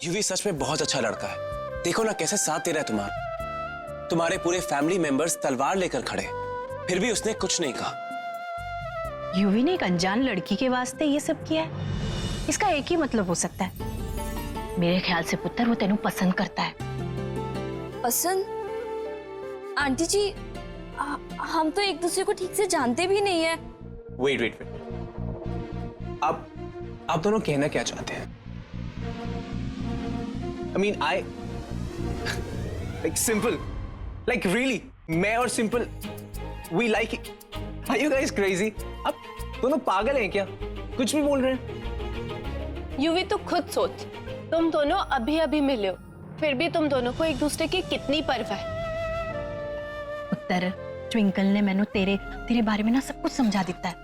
UV सच में बहुत अच्छा लड़का है। देखो ना कैसे साथ दे रहा है तुम्हारा। तुम्हारे पूरे फैमिली मेंबर्स तलवार लेकर खड़े, फिर भी उसने कुछ नहीं कहा। यूवी ने एक अनजान लड़की के वास्ते ये सब किया है। इसका एक ही मतलब हो सकता है, मेरे ख्याल से पुत्र वो तेनू पसंद करता है। पसंद? आंटी जी, हम तो एक दूसरे को ठीक से जानते भी नहीं है। वेट। आप दोनों कहना क्या चाहते हैं? I mean, like simple, like really, मैं और simple, we like it. Are you guys crazy? आप दोनों पागल हैं क्या? कुछ भी बोल रहे हैं? यूवी तो खुद सोच, तुम दोनों अभी अभी मिले हो, फिर भी तुम दोनों को एक दूसरे की कितनी परवाह है। पुत्र, ट्विंकल ने मैंने तेरे बारे में ना सब कुछ समझा दिता है।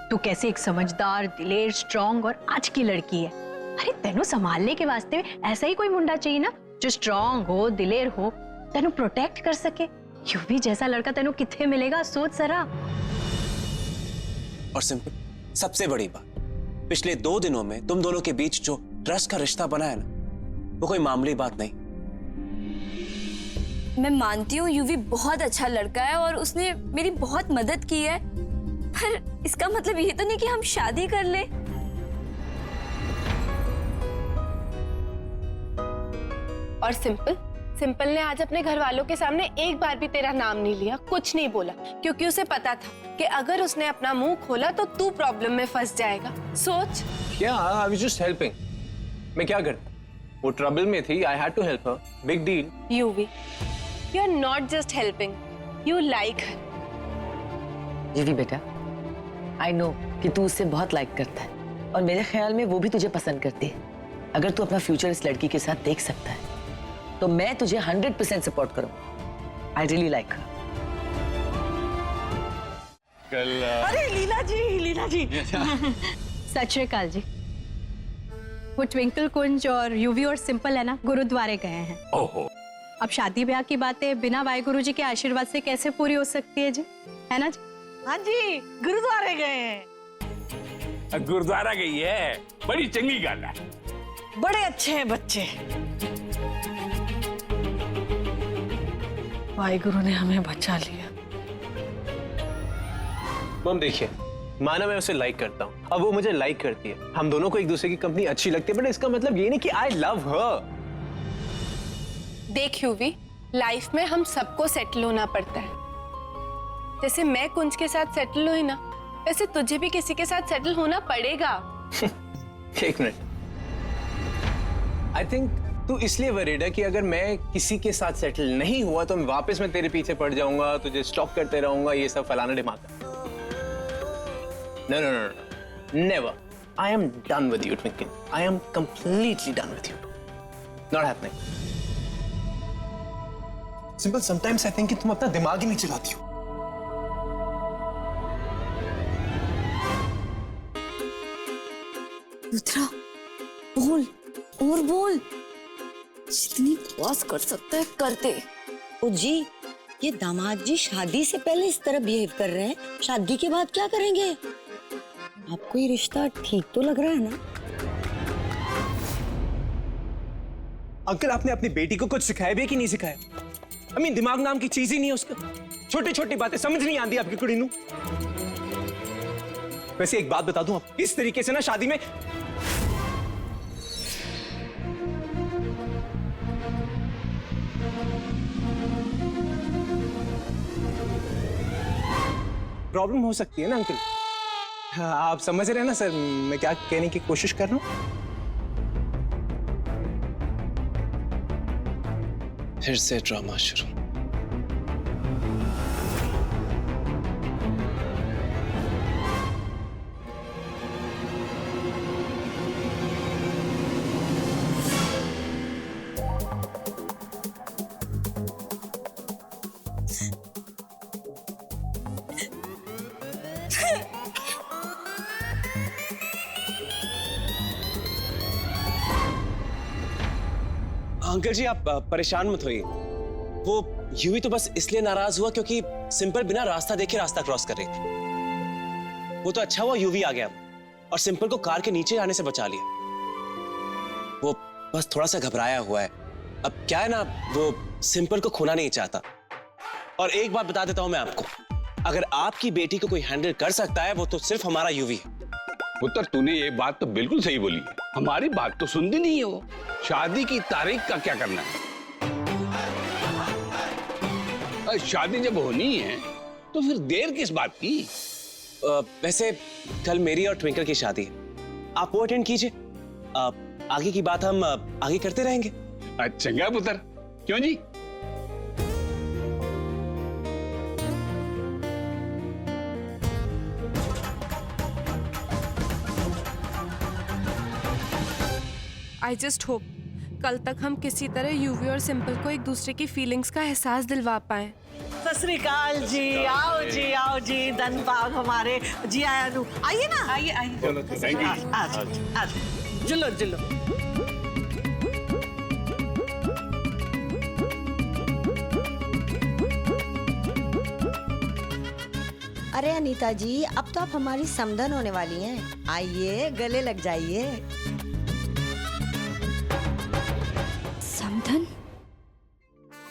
तू कैसे एक समझदार, दिलेर, स्ट्रॉन्ग और आज की लड़की है। अरे तेनू संभालने के वास्ते ऐसा ही कोई मुंडा चाहिए ना, जो स्ट्रॉन्ग हो, दिलेर हो, तेनू प्रोटेक्ट कर सके। यूवी जैसा लड़का तेनू किथे मिलेगा, सोच जरा। और सिंपल, सबसे बड़ी बात, पिछले 2 दिनों में तुम दोनों के बीच जो ट्रस्ट का रिश्ता बना है ना, वो कोई मामूली बात नहीं। मैं मानती हूँ यूवी बहुत अच्छा लड़का है और उसने मेरी बहुत मदद की है, पर इसका मतलब ये तो नहीं कि हम शादी कर ले। और सिंपल ने आज अपने घर वालों के सामने एक बार भी तेरा नाम नहीं लिया, कुछ नहीं बोला, क्योंकि उसे पता था कि अगर उसने अपना मुंह खोला तो तू प्रॉब्लम में फंस जाएगा। सोच। क्या? I was just helping. मैं क्या करता? वो ट्रबल में थी, I had to help her. Big deal. Yuvi, you are not just helping, you like her. Yuvi बेटा, आई नो कि तू उससे बहुत लाइक करता है और मेरे ख्याल में वो भी तुझे पसंद करती है। अगर तू अपना फ्यूचर इस लड़की के साथ देख सकता है तो मैं तुझे 100% सपोर्ट करूंगा। आई रियली लाइक हर। अरे लीला जी सत श्री अकाल जी। वो ट्विंकल कुंज और यूवी और सिंपल है ना, गुरुद्वारे गए हैं। ओहो। अब शादी ब्याह की बातें बिना वाहिगुरु जी के आशीर्वाद से कैसे पूरी हो सकती है जी, है ना जी? हाँ जी, गुरुद्वारे गए हैं। गुरुद्वारा गई है, बड़ी चंगी गल है। बड़े अच्छे हैं बच्चे। वाहिगुरु ने हमें बचा लिया। मम देखिए, माना मैं उसे लाइक करता हूँ, अब वो मुझे लाइक करती है, हम दोनों को एक दूसरे की कंपनी अच्छी लगती है, बट इसका मतलब ये नहीं कि आई लव हर। देख यूवी, लाइफ में हम सबको सेटल होना पड़ता है। जैसे मैं कुंज के साथ सेटल हुई ना, वैसे तुझे भी किसी के साथ सेटल होना पड़ेगा। एक मिनट, आई थिंक तू इसलिए वरीड है कि अगर मैं किसी के साथ सेटल नहीं हुआ तो वापस मैं तेरे पीछे पड़ जाऊंगा, तुझे स्टॉप करते रहूंगा, ये सब फलाना ढिमाका। No, never. I am done with you, Twinkle. I am completely done with you. Not happening. Simple, sometimes I think कि तुम अपना दिमाग ही नहीं चलाती हो। रुद्रा, बोल और बोल, जितनी बकवास कर सकता है कर दे। ओ जी, ये दामाद जी शादी से पहले इस तरह बिहेव कर रहे हैं, शादी के बाद क्या करेंगे? आपको ये रिश्ता ठीक तो लग रहा है ना? अंकल, आपने अपनी बेटी को कुछ सिखाया भी है कि नहीं सिखाया? I mean, दिमाग नाम की चीज ही नहीं है उसका। छोटी छोटी बातें समझ नहीं आती आपकी कुड़ी नू। वैसे एक बात बता दूं, आप इस तरीके से ना शादी में प्रॉब्लम हो सकती है ना अंकल। आप समझ रहे हैं ना सर मैं क्या कहने की कोशिश कर रहा हूं? फिर से ड्रामा शुरू। अंकल जी आप परेशान मत होइए, वो यूवी तो बस इसलिए नाराज हुआ क्योंकि सिंपल बिना रास्ता देखे रास्ता क्रॉस कर रही थी। वो तो अच्छा हुआ यूवी आ गया और सिंपल को कार के नीचे आने से बचा लिया। वो बस थोड़ा सा घबराया हुआ है। अब क्या है ना, वो सिंपल को खोना नहीं चाहता। और एक बात बता देता हूं मैं आपको, अगर आपकी बेटी को कोई हैंडल कर सकता है वो तो सिर्फ हमारा यूवी है। पुत्र तूने ये बात तो बिल्कुल सही बोली है। हमारी बात तो सुनती नहीं है वो। शादी की तारीख का क्या करना है? शादी जब होनी है तो फिर देर किस बात की? वैसे कल मेरी और ट्विंकल की शादी है, आप वो अटेंड कीजिए। आगे की बात हम आगे करते रहेंगे। अच्छा क्या पुत्र, क्यों जी? आई जस्ट होप कल तक हम किसी तरह यूवी और सिंपल को एक दूसरे की फीलिंग्स का एहसास दिलवा पाए। सत श्री अकाल जी, आओ जी, धनबाग हमारे जी आया रू, आइए ना, आइए आइए। चलो थैंक यू। आज जुलो जुलो। अरे अनीता जी, अब तो आप हमारी समधन होने वाली हैं। आइए गले लग जाइए। समधन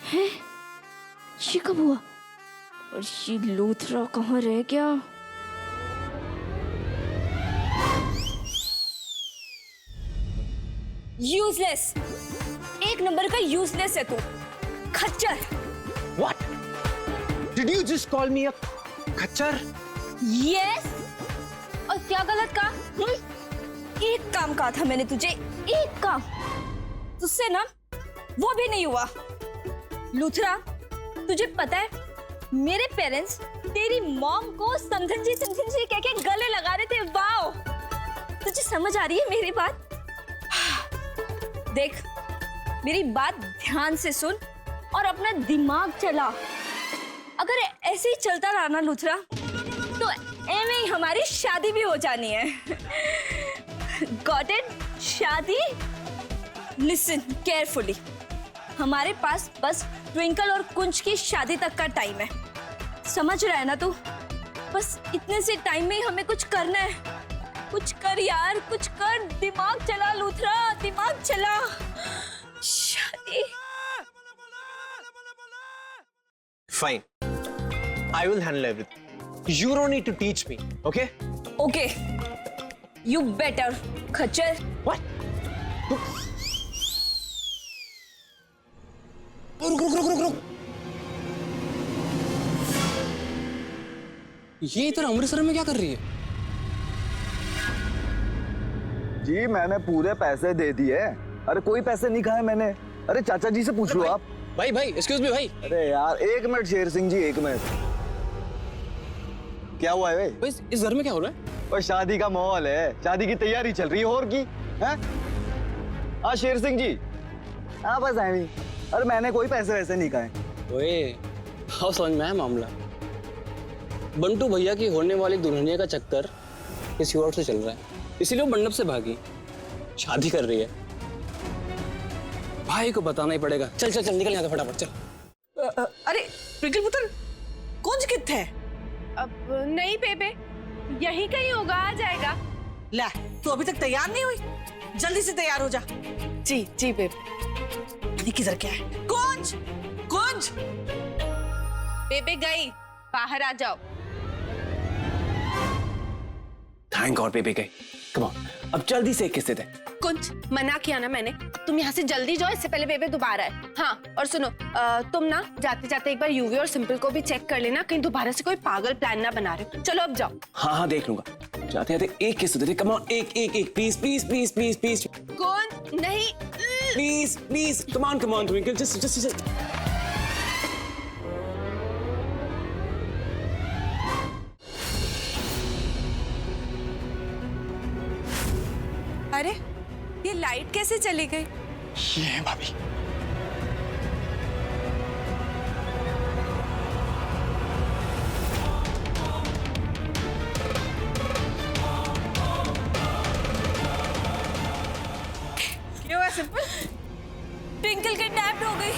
है? ये कब हुआ? और ये लूथरा कहाँ रह गया? यूजलेस, एक नंबर का यूजलेस है तू, खच्चर। What? Did you just call me a खच्चर? यस। और क्या गलत कहा? एक काम कहा था मैंने तुझे, एक काम। तुझसे ना वो भी नहीं हुआ। लूथरा, तुझे पता है मेरे पेरेंट्स तेरी मॉम को समधन जी कह के गले लगा रहे थे। वाओ, तुझे समझ आ रही है मेरी बात? देख, मेरी बात ध्यान से सुन और अपना दिमाग चला। अगर ऐसे ही चलता रहा ना लूथरा, तो ऐਵੇਂ ही हमारी शादी भी हो जानी है। Got it? शादी? लिसन केयरफुली, हमारे पास बस ट्विंकल और कुंज की शादी तक का टाइम है। समझ रहा है ना तू? बस इतने से टाइम में ही हमें कुछ करना है। कुछ कर यार, कुछ कर। दिमाग चला लूथरा, दिमाग चला। शादी। Fine. I will handle everything. You don't need to teach me, okay? Okay. You better, खच्चर। What? रुक। ये इधर अमृतसर में क्या कर रही है? जी मैंने पूरे पैसे दे दिए। अरे कोई पैसे नहीं खाए मैंने। अरे चाचा जी से पूछ लो आप। भाई एक्सक्यूज मी भाई। अरे यार एक मिनट शेर सिंह जी, एक मिनट। क्या हुआ है भाई? इस घर में क्या हो रहा है? और शादी का माहौल है, शादी की तैयारी चल रही है और की है। हाँ शेर सिंह जी, हाँ बस आई। अरे मैंने कोई पैसे वैसे नहीं खाए। ओए, हाँ समझ में आया मामला। बंटू भैया की होने वाली दुल्हनिया का चक्कर किसी और से चल रहा है, इसीलिए वो मंडप से भागी, शादी कर रही है। भाई को बताना ही पड़ेगा। चल निकल यहाँ से फटाफट चल। अरे ट्विंकल पुत्र, कौन कित है? अब नहीं बेबे, यहीं कहीं होगा, आ जाएगा। ला, तू अभी तक तैयार नहीं हुई? जल्दी से तैयार हो जा। जी बेबे। किधर क्या है? कुंज बेबे गई, बाहर आ जाओ। थैंक गॉड बेबी गई। कम ऑन, अब जल्दी से एक किस्से दे। कुंज, मना किया ना मैंने, तुम यहाँ से जल्दी जाओ, इससे पहले बेबे दोबारा है। हाँ और सुनो, तुम ना जाते जाते एक बार यूवी और सिंपल को भी चेक कर लेना, कहीं दोबारा से कोई पागल प्लान ना बना रहे हो। चलो अब जाओ। हाँ देख लूंगा। जाते जाते एक किस्से दे। कम ऑन, एक प्लीज। कुंज नहीं, please come on twinkle, just अरे ये लाइट कैसे चली गई? ये है भाभी। क्यों है सिंपल? ट्विंकल किडनैप्ड हो गई।